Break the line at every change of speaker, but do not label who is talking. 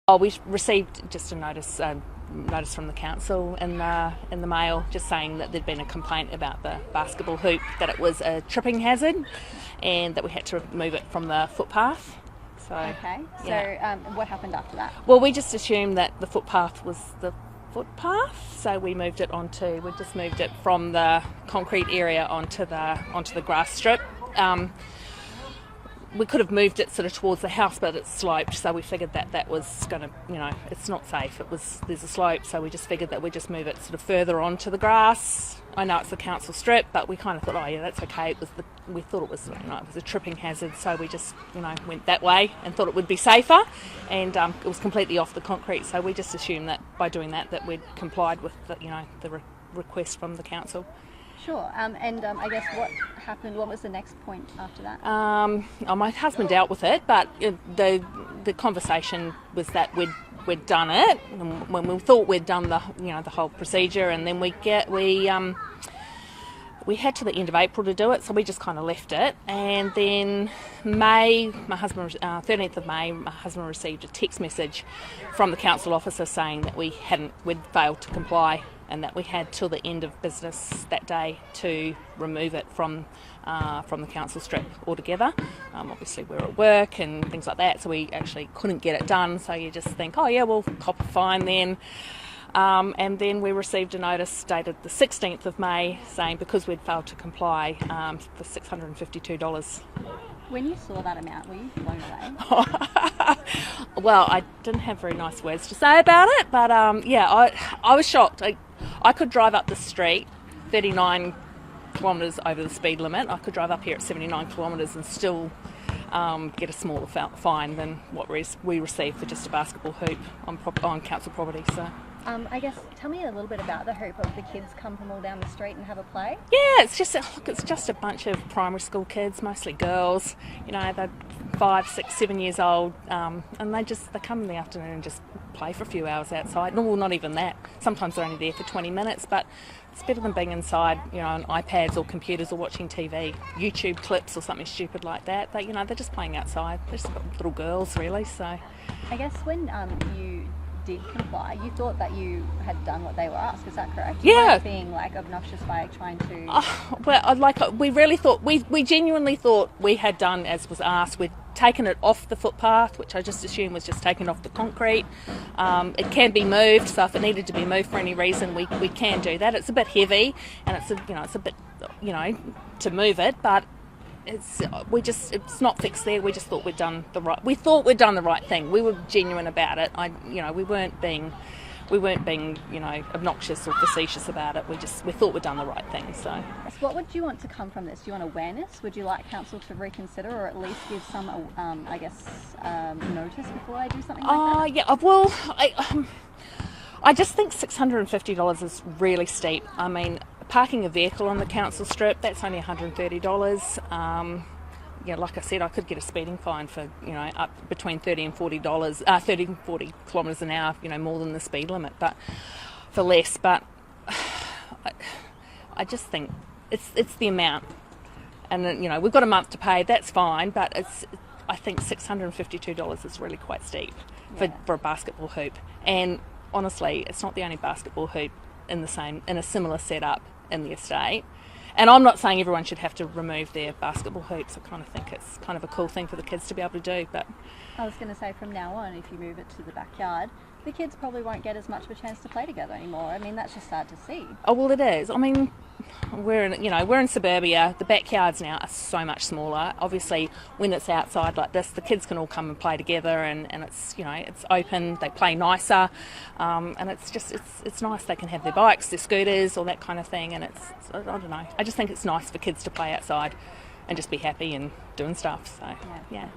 Oh, we received just a notice from the council in the mail, just saying that there'd been a complaint about the basketball hoop, that it was a tripping hazard, and that we had to remove it from the footpath. So,
okay. So
yeah.
What happened after that?
Well, we just assumed that the footpath was the footpath, so we just moved it from the concrete area onto the grass strip. We could have moved it sort of towards the house, but it's sloped, so we figured that was going to, it's not safe. There's a slope, so we just figured that we'd just move it sort of further onto the grass. I know it's the council strip, but we kind of thought, oh yeah, that's okay. We thought it was a tripping hazard, so we just went that way and thought it would be safer, and it was completely off the concrete. So we just assumed that by doing that we'd complied with the request from the council.
Sure. I guess what happened? What was the next point after that?
My husband dealt with it, but the conversation was that we'd done it, and when we thought we'd done the whole procedure, and then we had to the end of April to do it, so we just kind of left it. And then 13th of May, my husband received a text message from the council officer saying that we'd failed to comply, and that we had till the end of business that day to remove it from the council strip altogether. Obviously we're at work and things like that, so we actually couldn't get it done, so you just think, oh yeah, we'll cop a fine then. And then we received a notice dated the 16th of May saying because we'd failed to comply for $652.
When you saw that amount, were you blown away?
Well, I didn't have very nice words to say about it, but I was shocked. I could drive up the street 39 kilometres over the speed limit. I could drive up here at 79 kilometres and still get a smaller fine than what we received for just a basketball hoop on council property. So.
I guess tell me a little bit about the hoop. The kids come from all down the street and have a play?
Yeah, it's just a bunch of primary school kids, mostly girls. They're 5, 6, 7 years old, and they come in the afternoon and just play for a few hours outside. No, well, not even that. Sometimes they're only there for 20 minutes, but it's better than being inside, on iPads or computers or watching TV, YouTube clips or something stupid like that. They're just playing outside. They're just little girls, really. So,
I guess when you did comply, you thought that you had done what they were asked, is that correct? You weren't being obnoxious by trying to...
we genuinely thought we had done as was asked. We'd taken it off the footpath, which I just assumed was just taken off the concrete. It can be moved, so if it needed to be moved for any reason, we can do that. It's a bit heavy, and it's a bit to move it, but it's not fixed there. We just thought we'd done the right thing. We were genuine about it. We weren't being obnoxious or facetious about it. We thought we'd done the right thing. So
what would you want to come from this? Do you want awareness? Would you like council to reconsider, or at least give some notice before they do something like that?
Yeah, well, I just think $650 is really steep. I mean, parking a vehicle on the council strip, that's only $130. Like I said, I could get a speeding fine for up between $30 and $40 kilometres an hour, more than the speed limit, but for less. But I just think it's the amount, and we've got a month to pay. That's fine, but I think $652 is really quite steep for a basketball hoop. And honestly, it's not the only basketball hoop in a similar setup in the estate. And I'm not saying everyone should have to remove their basketball hoops. I kind of think it's kind of a cool thing for the kids to be able to do. But
I was going to say, from now on, if you move it to the backyard, the kids probably won't get as much of a chance to play together anymore. I mean, that's just sad to see.
Oh, well, it is. I mean, we're in suburbia. The backyards now are so much smaller. Obviously, when it's outside like this, the kids can all come and play together, and it's it's open. They play nicer, and it's nice. They can have their bikes, their scooters, all that kind of thing. And I don't know. I just think it's nice for kids to play outside and just be happy and doing stuff. So yeah.